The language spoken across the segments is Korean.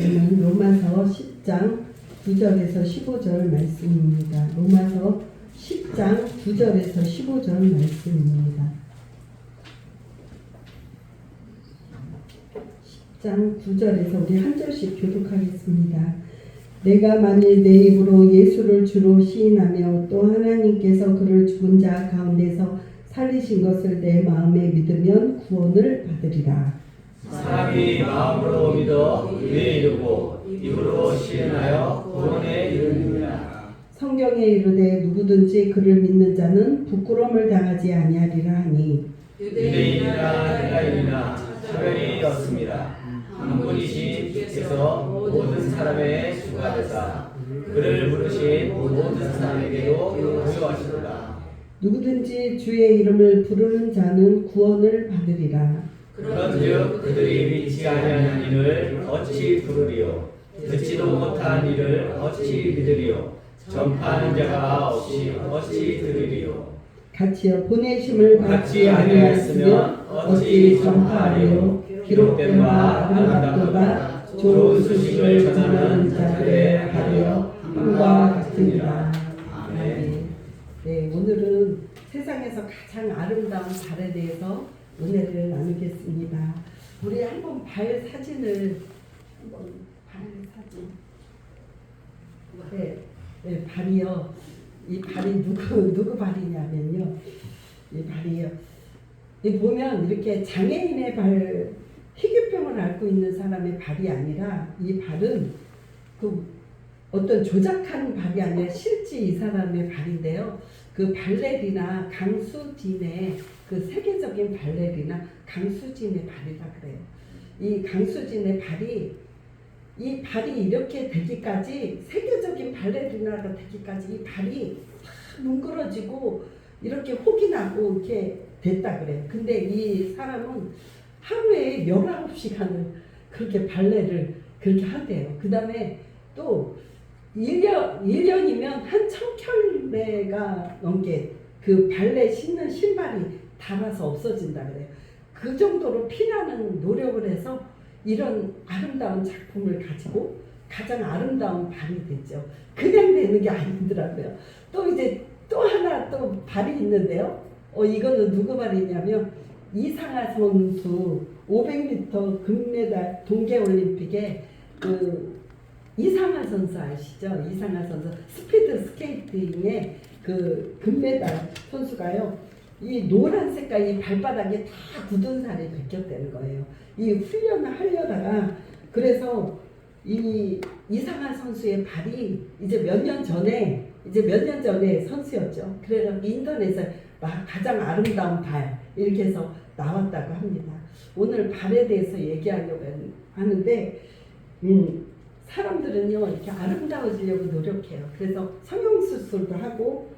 말씀은 로마서 10장 9절에서 15절 말씀입니다. 로마서 10장 9절에서 15절 말씀입니다. 10장 9절에서 우리 한 절씩 교독하겠습니다. 내가 만일 내 입으로 예수를 주로 시인하며 또 하나님께서 그를 죽은 자 가운데서 살리신 것을 내 마음에 믿으면 구원을 받으리라. 사람이 마음으로 믿어 의에 이르고 입으로 시인하여 구원에 이르느니라. 성경에 이르되 누구든지 그를 믿는 자는 부끄러움을 당하지 아니하리라 하니 유대인이나 헬라인이나 차별이 없습니다. 한 분이신 주께서 모든 사람의 주가 되사 그를 부르신 모든 사람에게도 보여하시도다. 누구든지 주의 이름을 부르는 자는 구원을 받으리라. 그런즉 그들이 믿지 아니하는 이를 어찌 부르리요? 듣지도 못한 이를 어찌 믿으리요? 전파하는 자가 없이 어찌 들으리요? 같이여 보내심을 받지 아니하였으면 어찌 전파하리요? 기록된 바 아름답도다 좋은 소식을 전하는 자들의 하려 함과 같으니라. 아멘. 네, 오늘은 세상에서 가장 아름다운 발에 대해서 은혜를 나누겠습니다. 우리 한번 발 사진을 발 사진. 네, 발이요. 이 발이 누구 발이냐면요. 이 발이요. 이 보면 이렇게 장애인의 발, 희귀병을 앓고 있는 사람의 발이 아니라 이 발은 그 어떤 조작한 발이 아니라 실제 이 사람의 발인데요. 그 발레리나 강수진의 그 세계적인 발레리나 강수진의 발이라 그래요. 이 강수진의 발이 이 발이 이렇게 되기까지 세계적인 발레리나가 되기까지 이 발이 다 뭉그러지고 이렇게 혹이 나고 이렇게 됐다 그래요. 근데 이 사람은 하루에 19시간을 그렇게 발레를 그렇게 한대요. 그 다음에 또 1년이면 한 1000켤레가 넘게 그 발레 신는 신발이 닳아서 없어진다 그래요. 그 정도로 피나는 노력을 해서 이런 아름다운 작품을 가지고 가장 아름다운 발이 됐죠. 그냥 되는 게 아니더라고요. 또 이제 또 하나 또 발이 있는데요. 이거는 누구 발이냐면 이상하 선수 500m 금메달 동계올림픽에 그 이상하 선수 아시죠? 이상하 선수 스피드 스케이팅의 그 금메달 선수가요. 이 노란 색깔 이 발바닥에 다 굳은 살이 벗겼다는 거예요. 이 훈련을 하려다가 그래서 이 이상하 선수의 발이 이제 몇 년 전에 선수였죠. 그래서 인터넷에 가장 아름다운 발 이렇게 해서 나왔다고 합니다. 오늘 발에 대해서 얘기하려고 하는데 사람들은요 이렇게 아름다워지려고 노력해요. 그래서 성형수술도 하고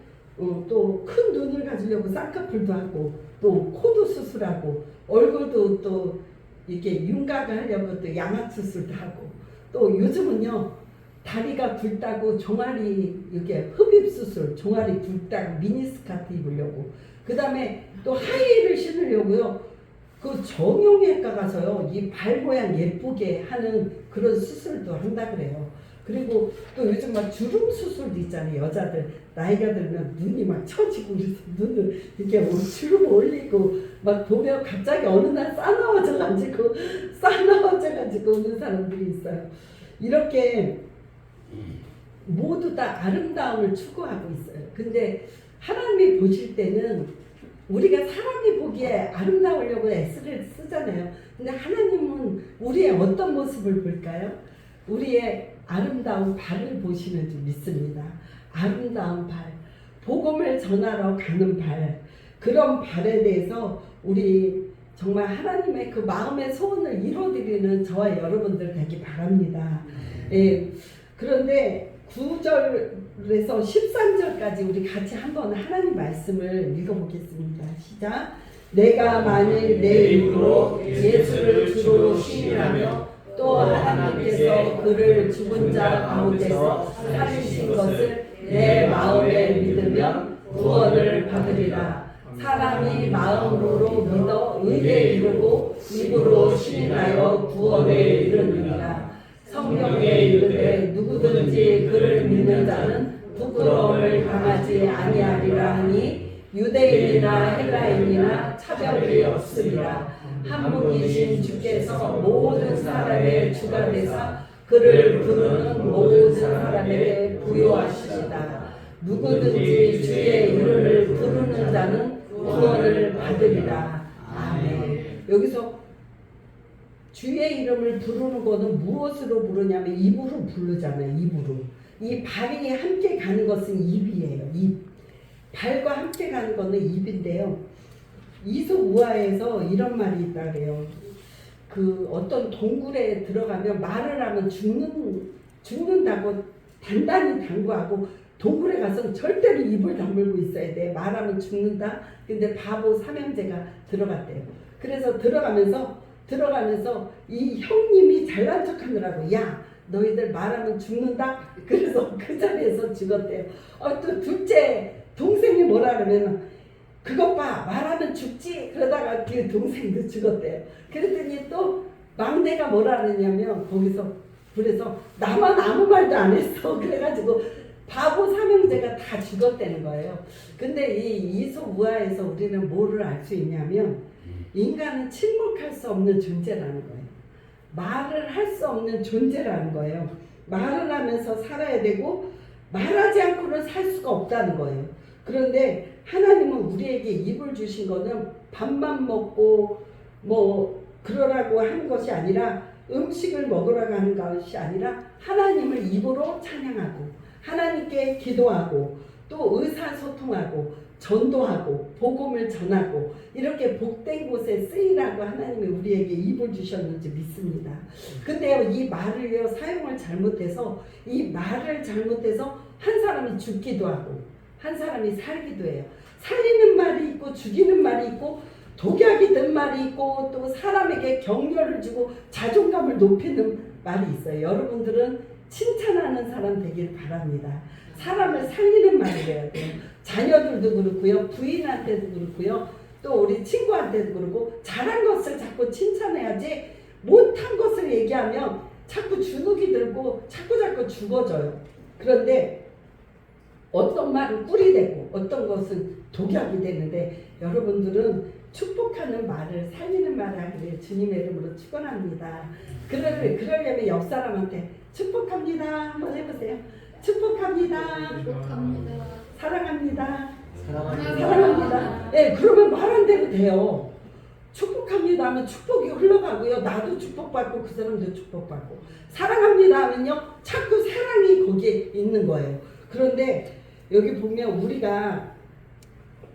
또 큰 눈을 가지려고 쌍꺼풀도 하고 또 코도 수술하고 얼굴도 또 이렇게 윤곽을 하려고 또 양악수술도 하고 또 요즘은요 다리가 굵다고 종아리 이렇게 흡입수술 종아리 굵다고 미니스커트 입으려고 그 다음에 또 하이힐을 신으려고요 그 정형외과 가서요 이 발 모양 예쁘게 하는 그런 수술도 한다 그래요. 그리고 또 요즘 막 주름 수술도 있잖아요. 여자들 나이가 들면 눈이 막 처지고 그래서 눈을 이렇게 주름 올리고 막 보면 갑자기 어느 날 싸나워져가지고 오는 사람들이 있어요. 이렇게 모두 다 아름다움을 추구하고 있어요. 근데 하나님이 보실 때는 우리가 사람이 보기에 아름다우려고 애쓰를 쓰잖아요. 근데 하나님은 우리의 어떤 모습을 볼까요? 우리의 아름다운 발을 보시는 줄 믿습니다. 아름다운 발, 복음을 전하러 가는 발, 그런 발에 대해서 우리 정말 하나님의 그 마음의 소원을 이루어드리는 저와 여러분들 되기 바랍니다. 예, 그런데 9절에서 13절까지 우리 같이 한번 하나님 말씀을 읽어보겠습니다. 시작. 내가 만일 내 입으로 예수를 주로 시인하며 또 하나님께서 그를 죽은 자 가운데서 살리신 것을 내 마음에 믿으면 구원을 받으리라. 사람이 마음으로 믿어 의에 이르고 입으로 시인하여 구원에 이르느니라. 성경에 이르되 누구든지 그를 믿는 자는 부끄러움을 당하지 아니하리라 하니 유대인이나 헬라인이나 차별이 없으리라. 한 분이신 주께서 모든 사람의 주가 되사 그를 부르는 모든 사람에게 부요하시리다. 누구든지 주의 이름을 부르는 자는 구원을 받으리라. 아멘. 여기서 주의 이름을 부르는 것은 무엇으로 부르냐면 입으로 부르잖아요. 입으로. 이 발이 함께 가는 것은 입이에요. 입. 발과 함께 가는 것은 입인데요. 이솝우화에서 이런 말이 있다 그래요. 그 어떤 동굴에 들어가면 말을 하면 죽는다고 단단히 당부하고 동굴에 가서는 절대로 입을 다물고 있어야 돼. 말하면 죽는다. 근데 바보 삼형제가 들어갔대요. 그래서 들어가면서 이 형님이 잘난 척하느라고 야 너희들 말하면 죽는다. 그래서 그 자리에서 죽었대요. 또 둘째 동생이 뭐라 그러면 그것 봐 말하면 죽지. 그러다가 그 동생도 죽었대요. 그랬더니 또 막내가 뭐라 그러냐면 거기서 그래서 나만 아무 말도 안 했어. 그래가지고 바보 삼형제가 다 죽었다는 거예요. 근데 이 이솝우화에서 우리는 뭐를 알 수 있냐면 인간은 침묵할 수 없는 존재라는 거예요. 말을 할 수 없는 존재라는 거예요. 말을 하면서 살아야 되고 말하지 않고는 살 수가 없다는 거예요. 그런데 하나님은 우리에게 입을 주신 거는 밥만 먹고 뭐 그러라고 하는 것이 아니라 음식을 먹으라고 하는 것이 아니라 하나님을 입으로 찬양하고 하나님께 기도하고 또 의사소통하고 전도하고 복음을 전하고 이렇게 복된 곳에 쓰이라고 하나님이 우리에게 입을 주셨는지 믿습니다. 근데요 이 말을요 사용을 잘못해서 이 말을 잘못해서 한 사람이 죽기도 하고 한 사람이 살기도 해요. 살리는 말이 있고 죽이는 말이 있고 독약이 든 말이 있고 또 사람에게 격려를 주고 자존감을 높이는 말이 있어요. 여러분들은 칭찬하는 사람 되길 바랍니다. 사람을 살리는 말을 해야 돼요. 자녀들도 그렇고요. 부인한테도 그렇고요. 또 우리 친구한테도 그렇고 잘한 것을 자꾸 칭찬해야지 못한 것을 얘기하면 자꾸 주눅이 들고 자꾸 죽어져요. 그런데 어떤 말은 꿀이 되고 어떤 것은 독약이 되는데 여러분들은 축복하는 말을 살리는 말을 하기를 주님의 이름으로 축원합니다. 그러려면 옆 사람한테 축복합니다 한번 해보세요. 축복합니다. 축복합니다. 사랑합니다. 사랑합니다. 사랑합니다. 네, 그러면 말한 대로 돼요. 축복합니다 하면 축복이 흘러가고요. 나도 축복받고 그 사람도 축복받고. 사랑합니다 하면요. 자꾸 사랑이 거기에 있는 거예요. 그런데 여기 보면 우리가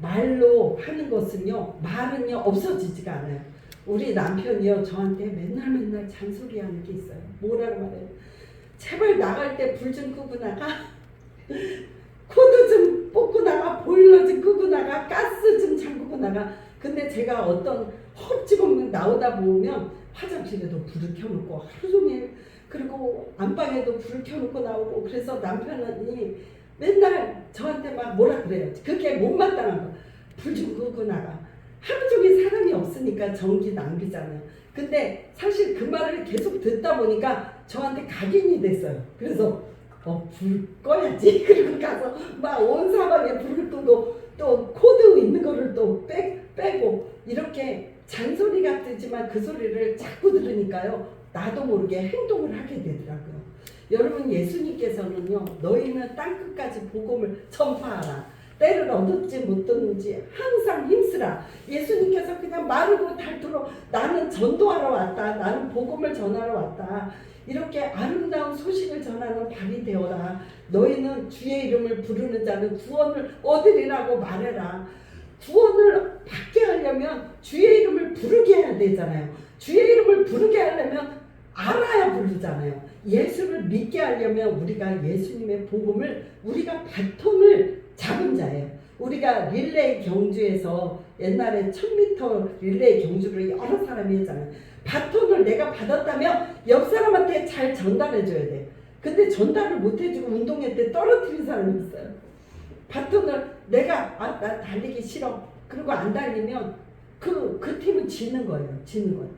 말로 하는 것은요. 말은요. 없어지지가 않아요. 우리 남편이요. 저한테 맨날 잔소리하는 게 있어요. 뭐라고 말해요? 제발 나갈 때 불 좀 끄고 나가. 코드 좀 뽑고 나가. 보일러 좀 끄고 나가. 가스 좀 잠그고 나가. 근데 제가 어떤 헛집없는 나오다 보면 화장실에도 불을 켜놓고 하루 종일 그리고 안방에도 불을 켜놓고 나오고 그래서 남편이 맨날 저한테 막 뭐라 그래요. 그게 못마땅한 거. 불 좀 끄고 나가. 하루 종일 사람이 없으니까 전기 낭비잖아요. 근데 사실 그 말을 계속 듣다 보니까 저한테 각인이 됐어요. 그래서 불 꺼야지. 그리고 가서 막 온 사방에 불을 끄고 또 코드 있는 거를 또 빼고 이렇게 잔소리가 뜨지만 그 소리를 자꾸 들으니까요. 나도 모르게 행동을 하게 되더라고요. 여러분 예수님께서는요. 너희는 땅끝까지 복음을 전파하라. 때를 얻었지 못했는지 항상 힘쓰라. 예수님께서 그냥 마르고 닳도록 나는 전도하러 왔다. 나는 복음을 전하러 왔다. 이렇게 아름다운 소식을 전하는 발이 되어라. 너희는 주의 이름을 부르는 자는 구원을 얻으리라고 말해라. 구원을 받게 하려면 주의 이름을 부르게 해야 되잖아요. 주의 이름을 부르게 하려면 알아야 부르잖아요. 예수를 믿게 하려면 우리가 예수님의 복음을 우리가 바톤을 잡은 자예요. 우리가 릴레이 경주에서 옛날에 1000m 릴레이 경주를 여러 사람이 했잖아요. 바톤을 내가 받았다면 옆 사람한테 잘 전달해 줘야 돼. 근데 전달을 못 해주고 운동회 때 떨어뜨린 사람이 있어요. 바톤을 내가 나 달리기 싫어. 그리고 안 달리면 그 팀은 지는 거예요. 지는 거예요.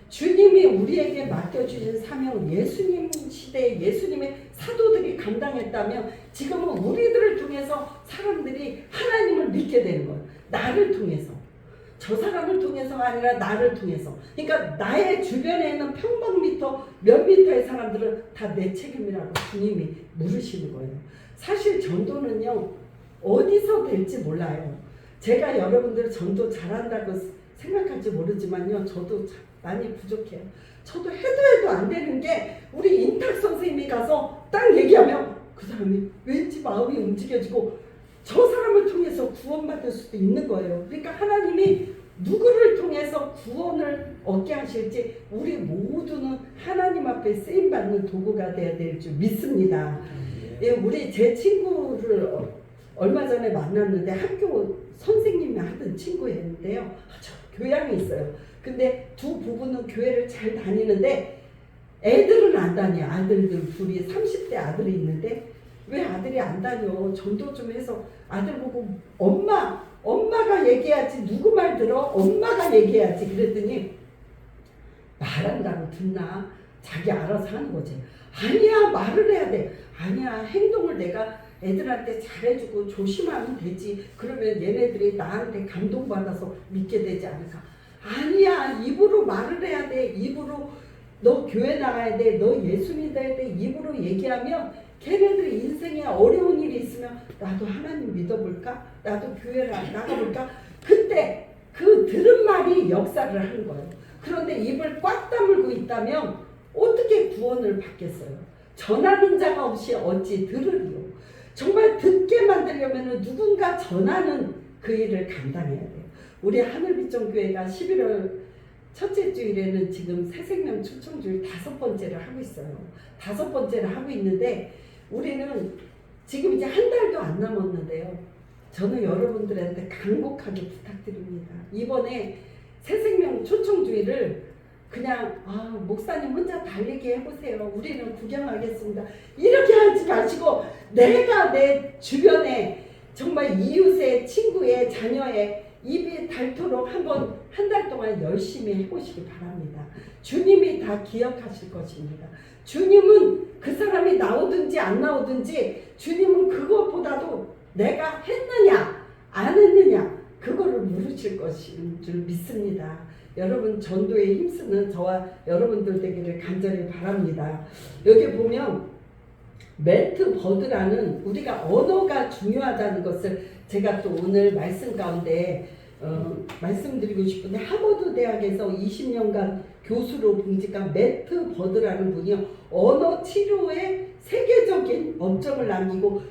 주님이 우리에게 맡겨주신 사명, 예수님 시대에 예수님의 사도들이 감당했다면 지금은 우리들을 통해서 사람들이 하나님을 믿게 되는 거예요. 나를 통해서. 저 사람을 통해서가 아니라 나를 통해서. 그러니까 나의 주변에 있는 평방미터 몇 미터의 사람들은 다 내 책임이라고 주님이 물으시는 거예요. 사실 전도는요, 어디서 될지 몰라요. 제가 여러분들 전도 잘한다고 생각할지 모르지만요, 저도 많이 부족해요. 저도 해도 안 되는 게, 우리 인탁 선생님이 가서 딱 얘기하면 그 사람이 왠지 마음이 움직여지고 저 사람을 통해서 구원받을 수도 있는 거예요. 그러니까 하나님이 누구를 통해서 구원을 얻게 하실지 우리 모두는 하나님 앞에 쓰임받는 도구가 되어야 될 줄 믿습니다. 예, 우리 제 친구를 얼마 전에 만났는데 학교 선생님이 하던 친구였는데요. 아주 교양이 있어요. 근데 두 부부는 교회를 잘 다니는데 애들은 안 다녀. 아들들 둘이 30대 아들이 있는데 왜 아들이 안 다녀? 전도 좀 해서 아들 보고 엄마가 얘기해야지. 누구 말 들어? 엄마가 얘기해야지. 그랬더니 말한다고 듣나? 자기 알아서 하는 거지. 아니야, 말을 해야 돼. 아니야, 행동을 내가 애들한테 잘해주고 조심하면 되지. 그러면 얘네들이 나한테 감동받아서 믿게 되지 않을까? 아니야, 입으로 말을 해야 돼. 입으로 너 교회 나가야 돼. 너 예수 믿어야 돼. 입으로 얘기하면 걔네들이 인생에 어려운 일이 있으면 나도 하나님 믿어볼까? 나도 교회를 나가볼까? 그때 그 들은 말이 역사를 하는 거예요. 그런데 입을 꽉 다물고 있다면 어떻게 구원을 받겠어요? 전하는 자가 없이 어찌 들으리요? 정말 듣게 만들려면 누군가 전하는 그 일을 감당해야 돼요. 우리 하늘빛정교회가 11월 첫째 주일에는 지금 새생명 초청주일 5번째를 하고 있어요. 5번째를 하고 있는데 우리는 지금 이제 한 달도 안 남았는데요. 저는 여러분들한테 간곡하게 부탁드립니다. 이번에 새생명 초청주일을 그냥 목사님 혼자 달리기 해보세요. 우리는 구경하겠습니다. 이렇게 하지 마시고 내가 내 주변에 정말 이웃의 친구의 자녀의 입이 닳도록 한 달 동안 열심히 해보시기 바랍니다. 주님이 다 기억하실 것입니다. 주님은 그 사람이 나오든지 안 나오든지 주님은 그것보다도 내가 했느냐 안 했느냐 그거를 물으실 것인 줄 믿습니다. 여러분 전도에 힘쓰는 저와 여러분들 되기를 간절히 바랍니다. 여기 보면 매트 버드라는 우리가 언어가 중요하다는 것을 제가 또 오늘 말씀 가운데 말씀드리고 싶은데 하버드 대학에서 20년간 교수로 봉직한 매트 버드라는 분이요. 언어 치료에 세계적인 업적을 남기고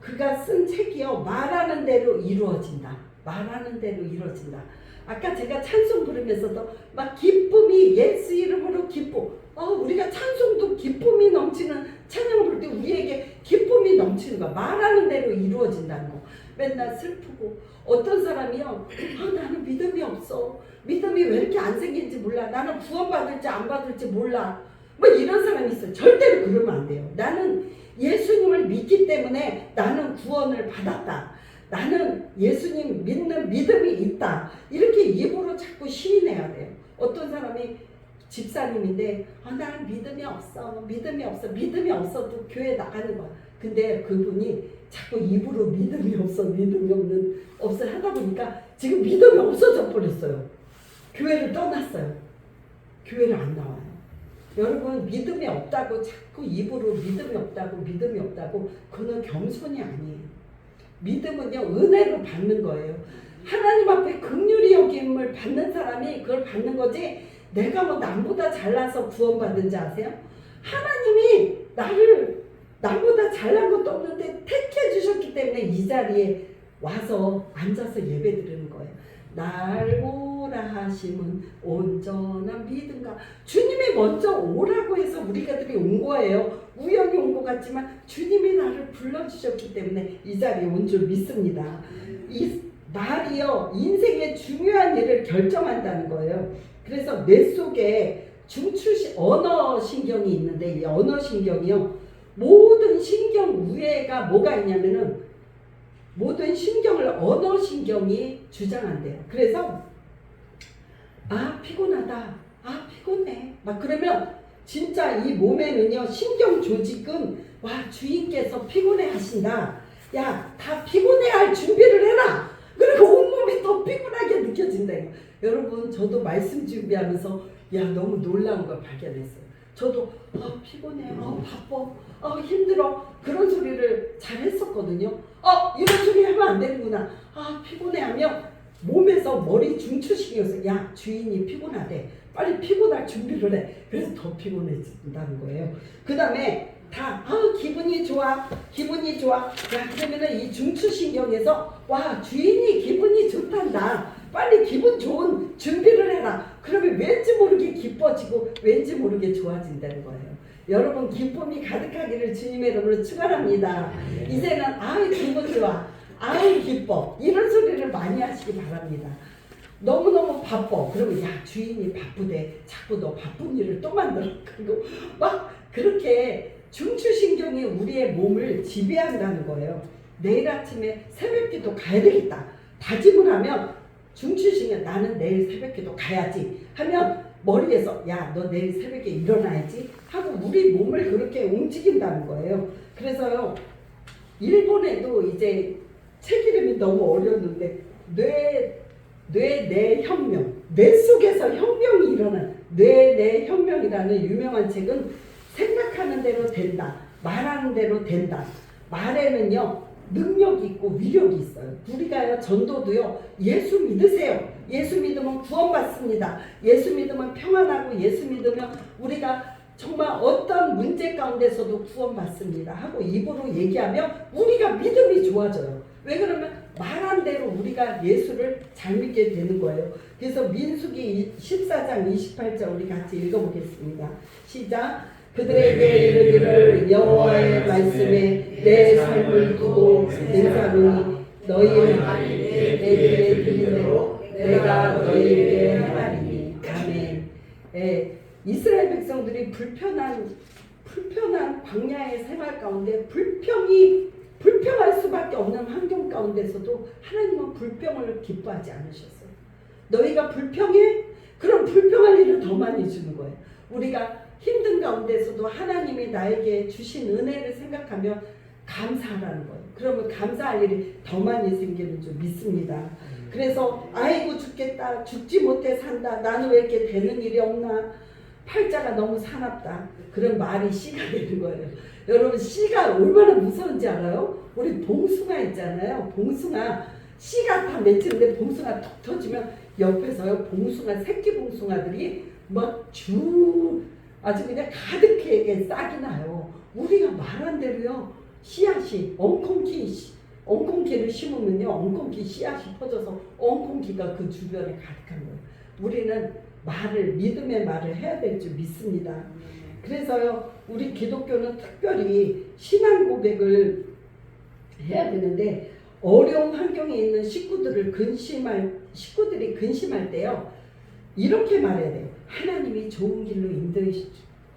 그가 쓴 책이요. 말하는 대로 이루어진다. 말하는 대로 이루어진다. 아까 제가 찬송 부르면서도 막 기쁨이 예수 이름으로 기쁨. 우리가 찬송도 기쁨이 넘치는 찬양 부를 때 우리에게 기쁨이 넘치는 거야. 말하는 대로 이루어진다는 거. 맨날 슬프고 어떤 사람이요. 나는 믿음이 없어. 믿음이 왜 이렇게 안 생긴지 몰라. 나는 구원받을지 안 받을지 몰라. 뭐 이런 사람이 있어요. 절대로 그러면 안 돼요. 나는 예수님을 믿기 때문에 나는 구원을 받았다. 나는 예수님 믿는 믿음이 있다. 이렇게 입으로 자꾸 시인해야 돼요. 어떤 사람이 집사님인데 나는 믿음이 없어. 믿음이 없어. 믿음이 없어도 교회 나가는 거야. 근데 그분이 자꾸 입으로 믿음이 없어. 믿음이 없어 하다 보니까 지금 믿음이 없어져 버렸어요. 교회를 떠났어요. 교회를 안 나와요. 여러분 믿음이 없다고 자꾸 입으로 믿음이 없다고 그건 겸손이 아니에요. 믿음은요 은혜로 받는 거예요. 하나님 앞에 긍휼히 여김을 받는 사람이 그걸 받는 거지 내가 뭐 남보다 잘나서 구원받은지 아세요? 하나님이 남보다 잘난 것도 없는데 택해 주셨기 때문에 이 자리에 와서 앉아서 예배 드리는 거예요. 날 오라 하심은 온전한 믿음과 주님이 먼저 오라고 해서 우리가들이 온 거예요. 우연히 온 것 같지만 주님이 나를 불러주셨기 때문에 이 자리에 온 줄 믿습니다. 이 말이요 인생의 중요한 일을 결정한다는 거예요. 그래서 뇌 속에 언어신경이 있는데 이 언어신경이요 모든 신경 우회가 뭐가 있냐면은 모든 신경을 언어신경이 주장한대요. 그래서 피곤하다. 아 피곤해 막 그러면 진짜 이 몸에는요 신경 조직은 와 주인께서 피곤해 하신다. 야 다 피곤해 할 준비를 해라. 그리고 온몸이 더 피곤하게 느껴진다. 여러분 저도 말씀 준비하면서 야 너무 놀라운 걸 발견했어요. 저도 피곤해, 바빠, 힘들어 그런 소리를 잘 했었거든요. 이런 소리 하면 안 되는구나. 피곤해 하면 몸에서 머리 중추신경에서 야 주인이 피곤하대. 빨리 피곤할 준비를 해. 그래서 더 피곤해진다는 거예요. 그 다음에 다 기분이 좋아. 야 그러면은 이 중추신경에서 와 주인이 기분이 좋단다. 빨리 기분 좋은 준비를 해라. 그러면 왠지 모르게 기뻐지고 왠지 모르게 좋아진다는 거예요. 여러분 기쁨이 가득하기를 주님의 이름으로 축원합니다. 이제는 기분 좋아. 기뻐. 이런 소리를 많이 하시기 바랍니다. 너무너무 바빠. 그러면 야 주인이 바쁘대. 자꾸 너 바쁜 일을 또 만들어. 그리고 막 그렇게 중추신경이 우리의 몸을 지배한다는 거예요. 내일 아침에 새벽기도 가야 되겠다. 다짐을 하면 중추신경 나는 내일 새벽기도 가야지 하면 머리에서 야 너 내일 새벽에 일어나야지 하고 우리 몸을 그렇게 움직인다는 거예요. 그래서요 일본에도 이제 책 이름이 너무 어려웠는데 뇌 혁명, 뇌 속에서 혁명이 일어난 뇌 혁명이라는 유명한 책은 생각하는 대로 된다, 말하는 대로 된다. 말에는요 능력이 있고 위력이 있어요. 우리가요 전도도요 예수 믿으세요. 예수 믿으면 구원받습니다. 예수 믿으면 평안하고 예수 믿으면 우리가 정말 어떤 문제 가운데서도 구원받습니다 하고 입으로 얘기하면 우리가 믿음이 좋아져요. 왜 그러면 말한 대로 우리가 예수를 잘 믿게 되는 거예요. 그래서 민수기 14장 28절 우리 같이 읽어보겠습니다. 시작. 그들에게 이르기를 여호와의 말씀에 내 삶을 두고 맹세하노니 너희의 말이 내 귀에 들리므로 내가 너희에게 하리니. 아멘. 이스라엘 백성들이 불편한 광야의 생활 가운데 불평할 수밖에 없는 환경 가운데서도 하나님은 불평을 기뻐하지 않으셨어요. 너희가 불평해? 그럼 불평할 일을 더 많이 주는 거예요. 우리가 힘든 가운데서도 하나님이 나에게 주신 은혜를 생각하며 감사하라는 거예요. 그러면 감사할 일이 더 많이 생기는 줄 믿습니다. 그래서 아이고 죽겠다, 죽지 못해 산다, 나는 왜 이렇게 되는 일이 없나, 팔자가 너무 사납다, 그런 말이 씨가 되는 거예요. 여러분 씨가 얼마나 무서운지 알아요? 우리 봉숭아 있잖아요. 봉숭아 씨가 다 맺히는데 봉숭아 톡 터지면 옆에서요 봉숭아 새끼 봉숭아들이 막 아주 그냥 가득하게 싹이 나요. 우리가 말한 대로요 씨앗이 엉겅퀴를 심으면요 엉겅퀴 씨앗이 퍼져서 엉겅퀴가 그 주변에 가득한 거예요. 우리는 믿음의 말을 해야 될 줄 믿습니다. 그래서요 우리 기독교는 특별히 신앙 고백을 해야 되는데 어려운 환경에 있는 식구들이 근심할 때요 이렇게 말해야 돼요. 하나님이 좋은 길로 인도해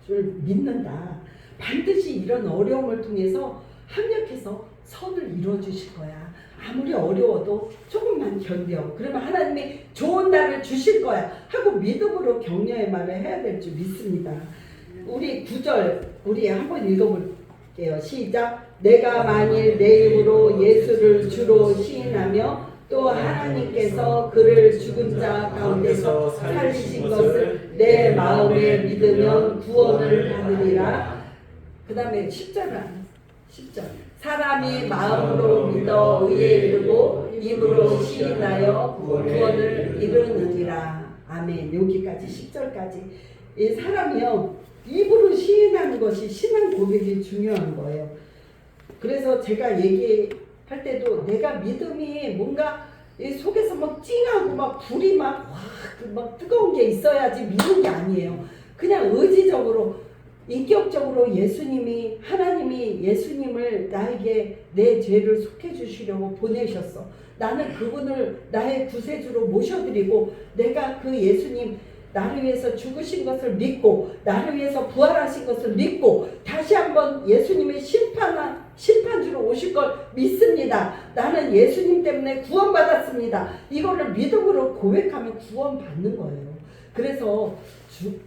줄 믿는다. 반드시 이런 어려움을 통해서 합력해서 선을 이루어 주실 거야. 아무리 어려워도 조금만 견뎌. 그러면 하나님이 좋은 날을 주실 거야 하고 믿음으로 격려의 말을 해야 될 줄 믿습니다. 우리 9절 우리 한번 읽어볼게요. 시작. 내가 만일 내 입으로 예수를 주로 시인하며 또 하나님께서 그를 죽은 자 가운데서 살리신 것을 내 마음에 믿으면 구원을 받으리라. 그 다음에 10절 사람이 마음으로 믿어 의에 이르고 입으로 시인하여 구원을 이루느니라. 아멘. 여기까지 10절까지. 이 사람이요 입으로 시인하는 것이 신앙 고백이 중요한 거예요. 그래서 제가 얘기할 때도 내가 믿음이 뭔가 이 속에서 막 찡하고 막 불이 막 뜨거운 게 있어야지 믿는 게 아니에요. 그냥 의지적으로 인격적으로 하나님이 예수님을 나에게 내 죄를 속해 주시려고 보내셨어. 나는 그분을 나의 구세주로 모셔드리고 내가 그 예수님 나를 위해서 죽으신 것을 믿고 나를 위해서 부활하신 것을 믿고 다시 한번 예수님의 심판주로 오실 걸 믿습니다. 나는 예수님 때문에 구원받았습니다. 이거를 믿음으로 고백하면 구원받는 거예요. 그래서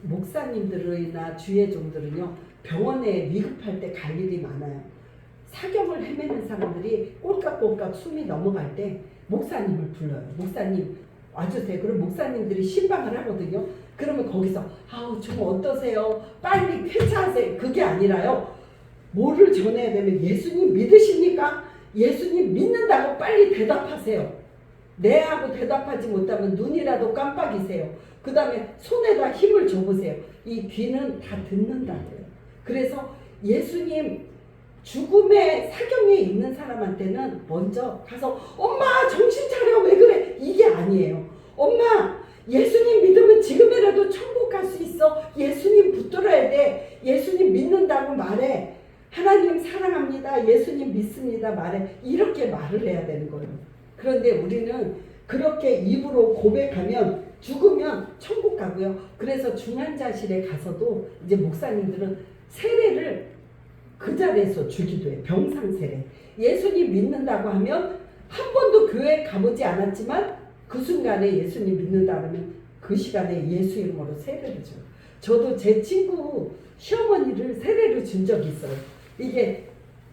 목사님들이나 주예종들은요 병원에 위급할 때 갈 일이 많아요. 사경을 헤매는 사람들이 꼴깍꼴깍 숨이 넘어갈 때 목사님을 불러요. 목사님 와주세요. 그럼 목사님들이 신방을 하거든요. 그러면 거기서 아우 좀 어떠세요? 빨리 쾌차하세요. 그게 아니라요. 뭐를 전해야 되면 예수님 믿으십니까? 예수님 믿는다고 빨리 대답하세요. 네 하고 대답하지 못하면 눈이라도 깜빡이세요. 그 다음에 손에다 힘을 줘보세요. 이 귀는 다 듣는다고요. 그래서 예수님 죽음의 사경에 있는 사람한테는 먼저 가서 엄마 정신 차려 왜 그래 이게 아니에요. 엄마 예수님 믿으면 지금이라도 천국 갈 수 있어. 예수님 붙들어야 돼. 예수님 믿는다고 말해. 하나님 사랑합니다. 예수님 믿습니다. 말해. 이렇게 말을 해야 되는 거예요. 그런데 우리는 그렇게 입으로 고백하면 죽으면 천국 가고요. 그래서 중환자실에 가서도 이제 목사님들은 세례를 그 자리에서 주기도 해요. 병상 세례. 예수님 믿는다고 하면 한 번도 교회 가보지 않았지만 그 순간에 예수님 믿는다 하면 그 시간에 예수 이름으로 세례를 줘요. 저도 제 친구 시어머니를 세례를 준 적이 있어요. 이게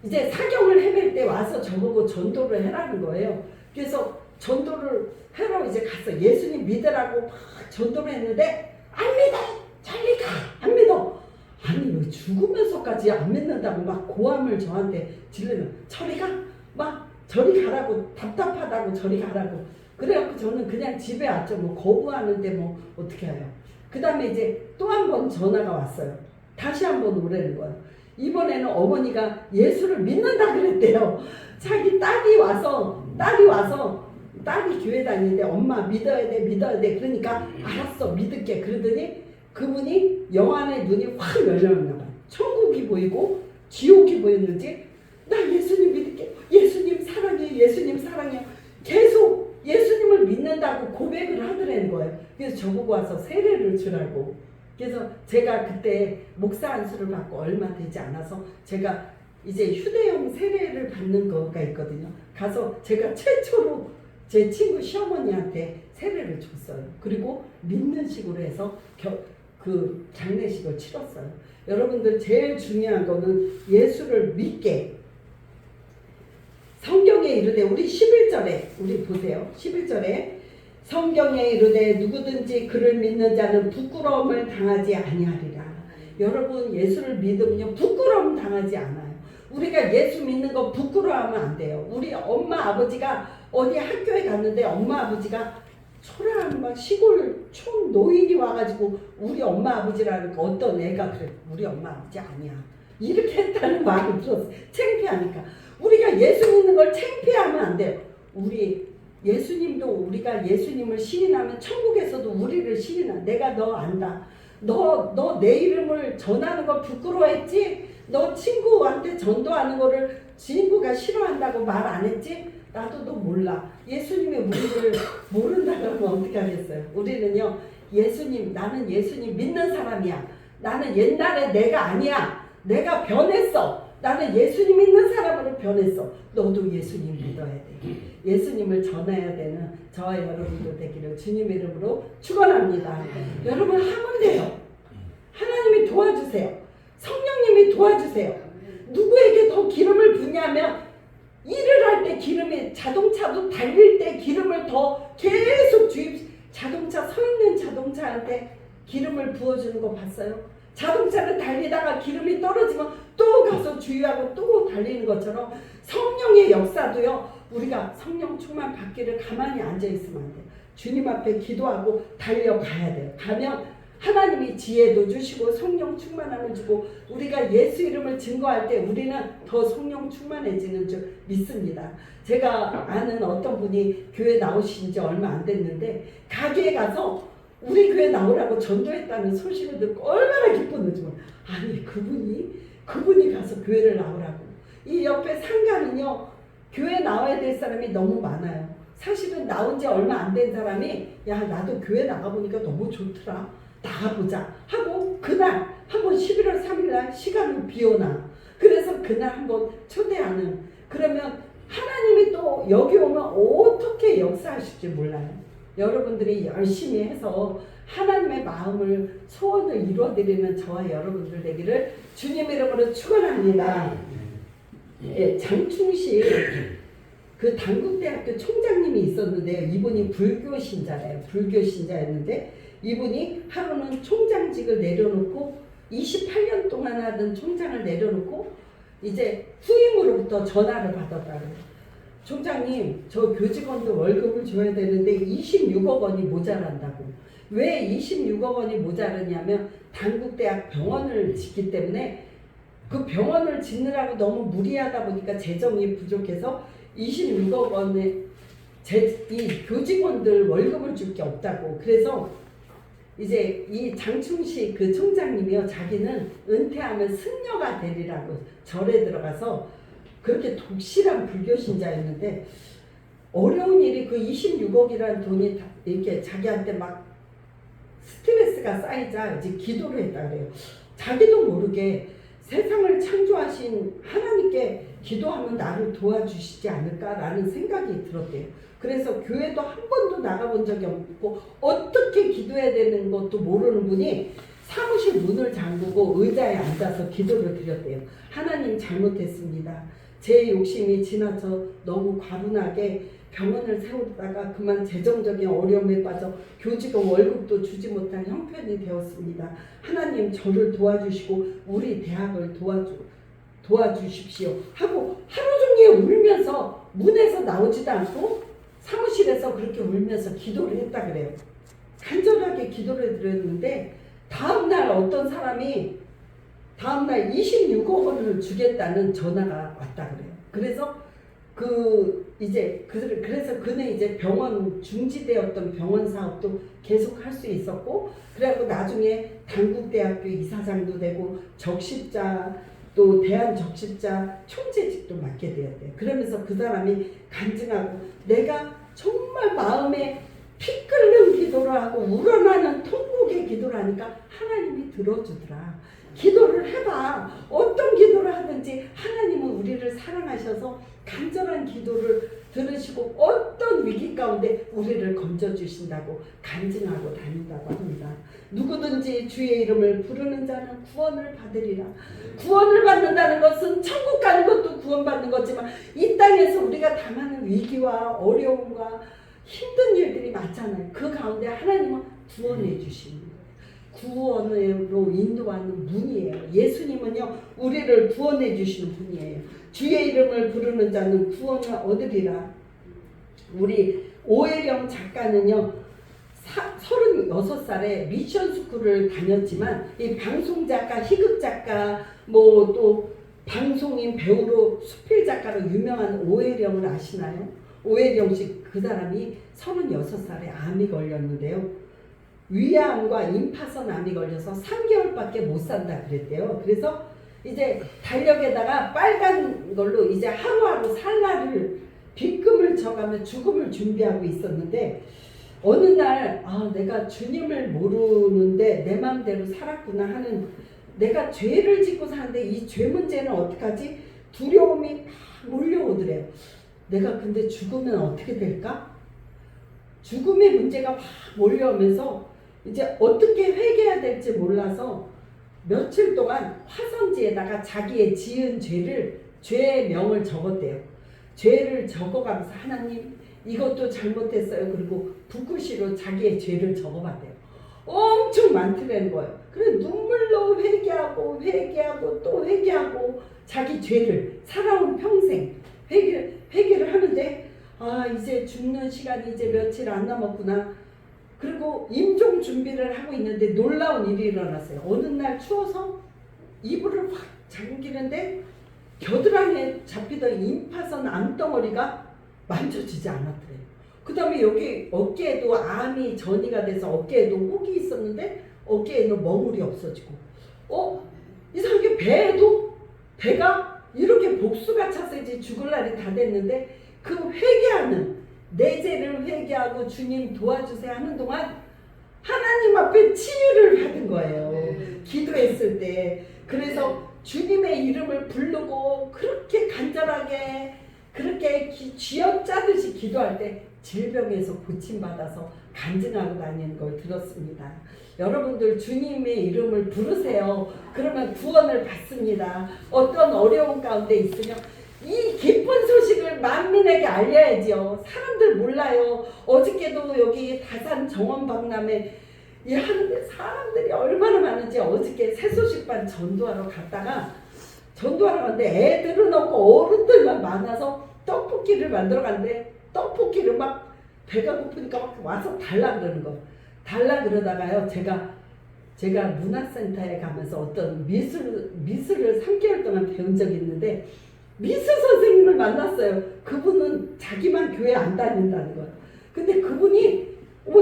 이제 사경을 헤맬 때 와서 저보고 전도를 해라는 거예요. 그래서 전도를 하러 이제 가서 예수님 믿으라고 막 전도를 했는데 안 믿어! 저리 가! 안 믿어! 아니 왜 죽으면서까지 안 믿는다고 막 고함을 저한테 지르면 저리 가! 막 저리 가라고 답답하다고 저리 가라고 그래갖고 저는 그냥 집에 왔죠. 뭐 거부하는데 뭐 어떻게 해요. 그 다음에 이제 또 한 번 전화가 왔어요. 다시 한 번 오라는 거예요. 이번에는 어머니가 예수를 믿는다 그랬대요. 자기 딸이 와서 딸이 교회 다니는데 엄마 믿어야 돼 그러니까 알았어 믿을게 그러더니 그분이 영안의 눈이 확 열렸나 봐요. 천국이 보이고 지옥이 보였는지 나 예수님 믿을게 예수님 사랑해요 계속 예수님을 믿는다고 고백을 하더라는 거예요. 그래서 저보고 와서 세례를 주라고. 그래서 제가 그때 목사 안수를 받고 얼마 되지 않아서 제가 이제 휴대용 세례를 받는 거가 있거든요. 가서 제가 최초로 제 친구 시어머니한테 세례를 줬어요. 그리고 믿는 식으로 해서 그 장례식을 치렀어요. 여러분들 제일 중요한 거는 예수를 믿게. 성경에 이르되 우리 11절에 우리 보세요. 11절에 성경에 이르되 누구든지 그를 믿는 자는 부끄러움을 당하지 아니하리라. 여러분 예수를 믿으면요 부끄러움 당하지 않아요. 우리가 예수 믿는 거 부끄러워하면 안 돼요. 우리 엄마 아버지가 어디 학교에 갔는데 엄마 아버지가 초라한 막 시골 촌 노인이 와가지고 우리 엄마 아버지라니까 어떤 애가 그래 우리 엄마 아버지 아니야 이렇게 했다는 말을 들었어요. 창피하니까. 우리가 예수 믿는 걸 창피하면 안 돼요. 예수님도 우리가 예수님을 시인하면 천국에서도 우리를 시인한다. 내가 너 안다. 너 내 이름을 전하는 걸 부끄러워했지? 너 친구한테 전도하는 거를 친구가 싫어한다고 말 안 했지? 나도 너 몰라. 예수님의 우리를 모른다고 하면 어떻게 하겠어요? 우리는요 나는 예수님 믿는 사람이야. 나는 옛날에 내가 아니야. 내가 변했어. 나는 예수님 믿는 사람으로 변했어. 너도 예수님 믿어야 돼. 예수님을 전해야 되는 저와 여러분도 되기를 주님 이름으로 축원합니다. 여러분 하면 돼요. 하나님이 도와주세요. 성령님이 도와주세요. 누구에게 더 기름을 붓냐면 일을 할 때 기름이 자동차도 달릴 때 기름을 더 계속 자동차 서 있는 자동차한테 기름을 부어주는 거 봤어요? 자동차는 달리다가 기름이 떨어지면 또 가서 주유하고 또 달리는 것처럼 성령의 역사도요. 우리가 성령 충만 받기를 가만히 앉아 있으면 안 돼요. 주님 앞에 기도하고 달려가야 돼요. 가면 하나님이 지혜도 주시고 성령 충만함을 주고 우리가 예수 이름을 증거할 때 우리는 더 성령 충만해지는 줄 믿습니다. 제가 아는 어떤 분이 교회 나오신 지 얼마 안 됐는데 가게에 가서 우리 교회 나오라고 전도했다는 소식을 듣고 얼마나 기뻤는지 몰라요. 아니 그분이 가서 교회를 나오라고. 이 옆에 상가는요 교회 나와야 될 사람이 너무 많아요. 사실은 나온 지 얼마 안 된 사람이 야 나도 교회 나가보니까 너무 좋더라 나가보자 하고 그날 한번 11월 3일날 시간을 비워놔. 그래서 그날 한번 초대하는. 그러면 하나님이 또 여기 오면 어떻게 역사하실지 몰라요. 여러분들이 열심히 해서 하나님의 마음을 소원을 이루어드리는 저와 여러분들 되기를 주님 이름으로 축원합니다. 예, 장충식 그 단국대학교 총장님이 있었는데요. 이분이 불교 신자래요. 불교 신자였는데 이분이 하루는 총장직을 내려놓고 28년 동안 하던 총장을 내려놓고 이제 후임으로부터 전화를 받았다고요. 총장님, 저 교직원도 월급을 줘야 되는데 26억 원이 모자란다고. 왜 26억 원이 모자르냐면 단국대학 병원을 짓기 때문에 그 병원을 짓느라고 너무 무리하다 보니까 재정이 부족해서 26억 원의 이 교직원들 월급을 줄 게 없다고. 그래서 이제 이 장충식 그 총장님이요, 자기는 은퇴하면 승려가 되리라고 절에 들어가서 그렇게 독실한 불교 신자였는데 어려운 일이 그 26억이라는 돈이 이렇게 자기한테 막 스트레스가 쌓이자 이제 기도를 했다 그래요. 자기도 모르게 세상을 창조하신 하나님께 기도하면 나를 도와주시지 않을까라는 생각이 들었대요. 그래서 교회도 한 번도 나가본 적이 없고 어떻게 기도해야 되는 것도 모르는 분이 사무실 문을 잠그고 의자에 앉아서 기도를 드렸대요. 하나님, 잘못했습니다. 제 욕심이 지나쳐 너무 과분하게 병원을 세우다가 그만 재정적인 어려움에 빠져 교직원 월급도 주지 못한 형편이 되었습니다. 하나님, 저를 도와주시고 우리 대학을 도와주십시오 하고 하루 종일 울면서 문에서 나오지도 않고 사무실에서 그렇게 울면서 기도를 했다 그래요. 간절하게 기도를 드렸는데 다음날 어떤 사람이 다음날 26억 원을 주겠다는 전화가 왔다 그래요. 그래서 그래서 그는 이제 병원 중지되었던 병원 사업도 계속 할 수 있었고, 그래갖고 나중에 단국대학교 이사장도 되고 적십자 또 대한적십자 총재직도 맡게 되었대요. 그러면서 그 사람이 간증하고 내가 정말 마음에 피 끓는 기도를 하고 우러나는 통곡의 기도를 하니까 하나님이 들어주더라. 기도를 해봐. 어떤 기도를 하든지 하나님은 우리를 사랑하셔서 간절한 기도를 들으시고 어떤 위기 가운데 우리를 건져주신다고 간증하고 다닌다고 합니다. 누구든지 주의 이름을 부르는 자는 구원을 받으리라. 구원을 받는다는 것은 천국 가는 것도 구원받는 거지만 이 땅에서 우리가 당하는 위기와 어려움과 힘든 일들이 많잖아요. 그 가운데 하나님은 구원해 주시는 거예요. 구원으로 인도하는 분이에요. 예수님은요, 우리를 구원해 주시는 분이에요. 주의 이름을 부르는 자는 구원을 얻으리라. 우리 오혜령 작가는요, 36살에 미션 스쿨을 다녔지만 이 방송작가, 희극작가, 뭐 또 방송인, 배우로 수필 작가로 유명한 오혜령을 아시나요? 오혜령 씨, 그 사람이 36살에 암이 걸렸는데요. 위암과 임파선 암이 걸려서 3개월밖에 못 산다 그랬대요. 그래서 이제 달력에다가 빨간 걸로 이제 하루하루 살 날을 빗금을 져가며 죽음을 준비하고 있었는데 어느 날 내가 주님을 모르는데 내 마음대로 살았구나 하는, 내가 죄를 짓고 사는데 이 죄 문제는 어떡하지? 두려움이 막 몰려오더래요. 내가 근데 죽으면 어떻게 될까? 죽음의 문제가 막 몰려오면서 이제 어떻게 회개해야 될지 몰라서 며칠 동안 화선지에다가 자기의 지은 죄의 명을 적었대요. 죄를 적어가면서 하나님 이것도 잘못했어요. 그리고 붓글씨로 자기의 죄를 적어봤대요. 엄청 많더라는 거예요. 그래 눈물로 회개하고 또 회개하고 자기 죄를 살아온 평생 회개를 하는데 이제 죽는 시간이 이제 며칠 안 남았구나. 그리고 임종 준비를 하고 있는데 놀라운 일이 일어났어요. 어느 날 추워서 이불을 확 잠기는데 겨드랑이에 잡히던 임파선 암덩어리가 만져지지 않았대요. 그 다음에 여기 어깨에도 암이 전이가 돼서 어깨에도 혹이 있었는데 어깨에는 머물이 없어지고 이상하게 배가 이렇게 복수가 차서 이제 죽을 날이 다 됐는데 그 회개하는, 내 죄를 회개하고 주님 도와주세요 하는 동안 하나님 앞에 치유를 받은 거예요. 기도했을 때. 그래서 주님의 이름을 부르고 그렇게 간절하게 그렇게 쥐어짜듯이 기도할 때 질병에서 고침받아서 간증하고 다니는 걸 들었습니다. 여러분들 주님의 이름을 부르세요. 그러면 구원을 받습니다. 어떤 어려운 가운데 있으면 이 기쁜 소식을 만민에게 알려야지요. 사람들 몰라요. 어저께도 여기 다산 정원 박람회 하는데 사람들이 얼마나 많은지 어저께 새소식반 전도하러 갔는데 애들은 없고 어른들만 많아서 떡볶이를 만들어 갔는데 떡볶이를 막 배가 고프니까 막 와서 달라 그러는 거. 달라 그러다가요. 제가 문화센터에 가면서 어떤 미술을 3개월 동안 배운 적이 있는데 미술 선생님을 만났어요. 그분은 자기만 교회 안 다닌다는 거예요. 근데 그분이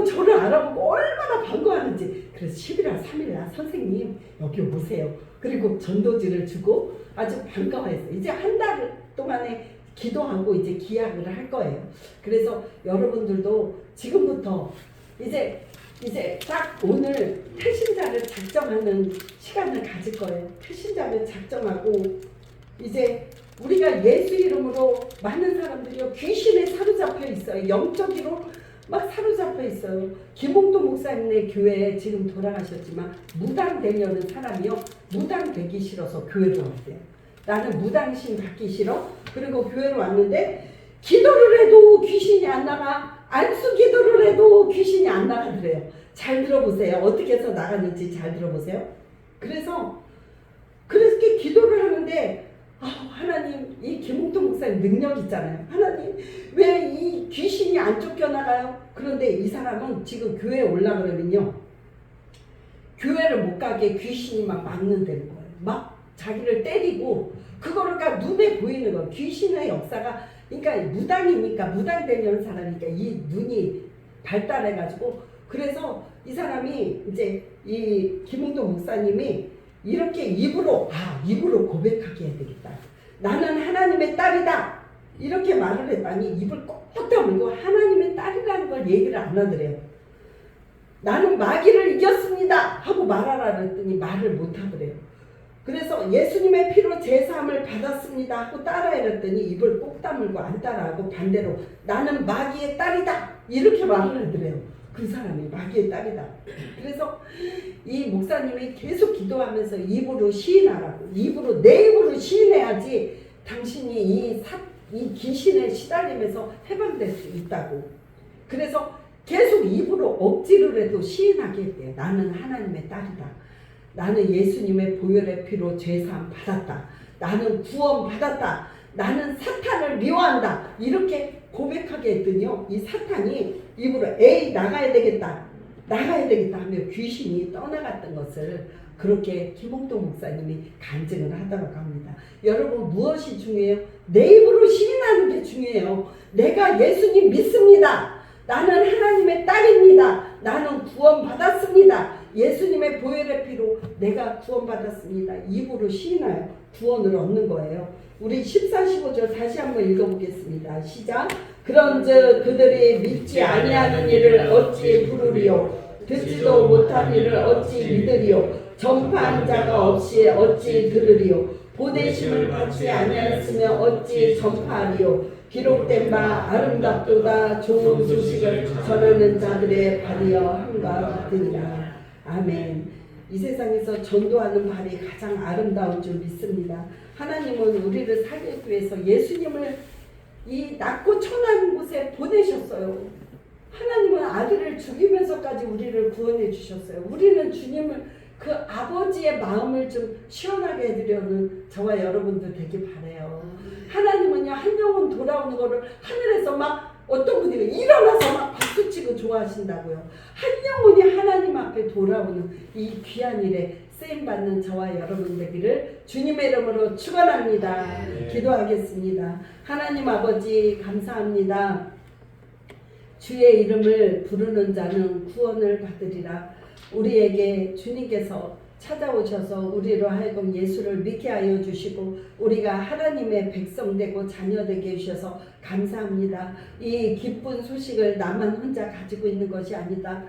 저를 알아보고 얼마나 반가워하는지. 그래서 11월 3일날 선생님 여기 오세요. 그리고 전도지를 주고 아주 반가워했어요. 이제 한 달 동안에 기도하고 이제 기약을 할 거예요. 그래서 여러분들도 지금부터 이제 딱 오늘 태신자를 작정하는 시간을 가질 거예요. 태신자를 작정하고 이제 우리가 예수 이름으로 많은 사람들이 귀신에 사로잡혀 있어요. 영적으로 막 사로잡혀 있어요. 김홍도 목사님네 교회에 지금 돌아가셨지만 무당되려는 사람이요. 무당되기 싫어서 교회로 왔대요. 나는 무당신 받기 싫어. 그리고 교회로 왔는데 기도를 해도 귀신이 안 나가. 안수 기도를 해도 귀신이 안 나가더래요. 잘 들어보세요. 어떻게 해서 나가는지 잘 들어보세요. 그래서 그렇게 기도를 하는데 하나님, 이 김홍도 목사님 능력 있잖아요. 하나님, 왜 이 귀신이 안 쫓겨나가요? 그런데 이 사람은 지금 교회에 올라가면요, 교회를 못 가게 귀신이 막 막는다는 거예요. 막 자기를 때리고 그거를 눈에 보이는 거예요. 귀신의 역사가. 그러니까 무당이니까, 무당되려는 사람이니까 이 눈이 발달해가지고, 그래서 이 사람이 이제 이 김홍도 목사님이 이렇게 입으로 고백하게 해야 되겠다. 나는 하나님의 딸이다. 이렇게 말을 했더니 입을 꼭 다물고 하나님의 딸이라는 걸 얘기를 안 하더래요. 나는 마귀를 이겼습니다 하고 말하라 그랬더니 말을 못 하더래요. 그래서 예수님의 피로 제사함을 받았습니다 하고 따라해 그랬더니 입을 꼭 다물고 안 따라하고 반대로 나는 마귀의 딸이다 이렇게 말을 하더래요. 그 사람이 마귀의 딸이다. 그래서 이 목사님이 계속 기도하면서 입으로 시인하라고. 내 입으로 시인해야지 당신이 이 귀신에 시달리면서 해방될 수 있다고. 그래서 계속 입으로 억지를 해도 시인하게 했대요. 나는 하나님의 딸이다. 나는 예수님의 보혈의 피로 죄사함 받았다. 나는 구원 받았다. 나는 사탄을 미워한다. 이렇게 고백하게 했더니요, 이 사탄이 입으로 나가야 되겠다 하며 귀신이 떠나갔던 것을 그렇게 김홍도 목사님이 간증을 하도록 합니다. 여러분, 무엇이 중요해요? 내 입으로 시인하는 게 중요해요. 내가 예수님 믿습니다. 나는 하나님의 딸입니다. 나는 구원받았습니다. 예수님의 보혈의 피로 내가 구원받았습니다. 입으로 시인하여 구원을 얻는 거예요. 우리 14, 15절 다시 한번 읽어보겠습니다. 시작. 그런즉 그들이 믿지 아니하는 일을 어찌 부르리요? 듣지도 못한 일을 어찌 믿으리요? 전파한 자가 없이 어찌 들으리요? 보내심을 받지 아니하였으면 어찌 전파하리요? 기록된 바 아름답도다 좋은 소식을 전하는 자들의 발이여 함과 같으니라. 아멘. 이 세상에서 전도하는 발이 가장 아름다운 줄 믿습니다. 하나님은 우리를 살리기 위해서 예수님을 이 낮고 천한 곳에 보내셨어요. 하나님은 아들을 죽이면서까지 우리를 구원해 주셨어요. 우리는 주님을 그 아버지의 마음을 좀 시원하게 해드려는 저와 여러분들 되길 바라요. 하나님은요, 한 영혼 돌아오는 거를 하늘에서 막 어떤 분이 일어나서 막 박수치고 좋아하신다고요. 한 영혼이 하나님 앞에 돌아오는 이 귀한 일에 쓰임받는 저와 여러분 되기를 주님의 이름으로 축원합니다. 기도하겠습니다. 하나님 아버지 감사합니다. 주의 이름을 부르는 자는 구원을 받으리라. 우리에게 주님께서 찾아오셔서 우리로 하여금 예수를 믿게 하여 주시고 우리가 하나님의 백성 되고 자녀 되게 해주셔서 감사합니다. 이 기쁜 소식을 나만 혼자 가지고 있는 것이 아니라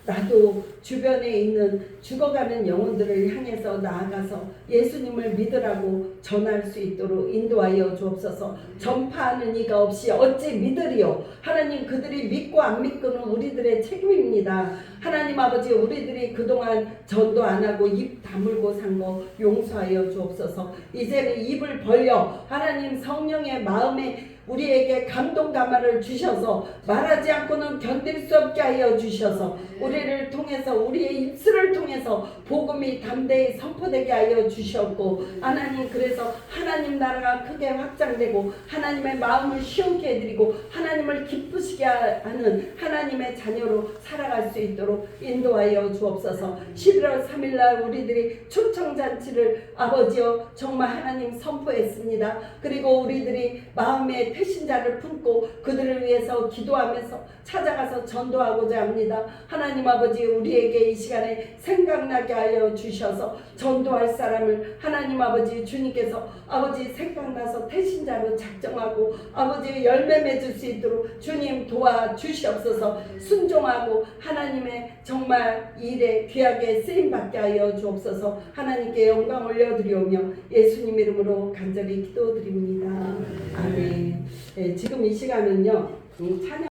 나도 주변에 있는 죽어가는 영혼들을 향해서 나아가서 예수님을 믿으라고 전할 수 있도록 인도하여 주옵소서. 전파하는 이가 없이 어찌 믿으리요. 하나님, 그들이 믿고 안 믿고는 우리들의 책임입니다. 하나님 아버지, 우리들이 그동안 전도 안 하고 입 다물고 산 거 용서하여 주옵소서. 이제는 입을 벌려 하나님 성령의 마음에 우리에게 감동 감화를 주셔서 말하지 않고는 견딜 수 없게 하여 주셔서 우리를 통해서 우리의 입술을 통해서 복음이 담대히 선포되게 하여 주셨고 하나님, 그래서 하나님 나라가 크게 확장되고 하나님의 마음을 시원케 해드리고 하나님을 기쁘시게 하는 하나님의 자녀로 살아갈 수 있도록 인도하여 주옵소서. 11월 3일날 우리들이 초청잔치를 아버지여 정말 하나님 선포했습니다. 그리고 우리들이 마음에 배신자를 품고 그들을 위해서 기도하면서 찾아가서 전도하고자 합니다. 하나님 아버지, 우리에게 이 시간에 생각나게 하여 주셔서 전도할 사람을 하나님 아버지 주님께서 아버지 생각나서 태신자로 작정하고 아버지 열매 맺을 수 있도록 주님 도와주시옵소서. 순종하고 하나님의 정말 일에 귀하게 쓰임받게 하여 주옵소서. 하나님께 영광 올려드리오며 예수님 이름으로 간절히 기도드립니다. 아멘. 네, 지금 이 시간은요 찬양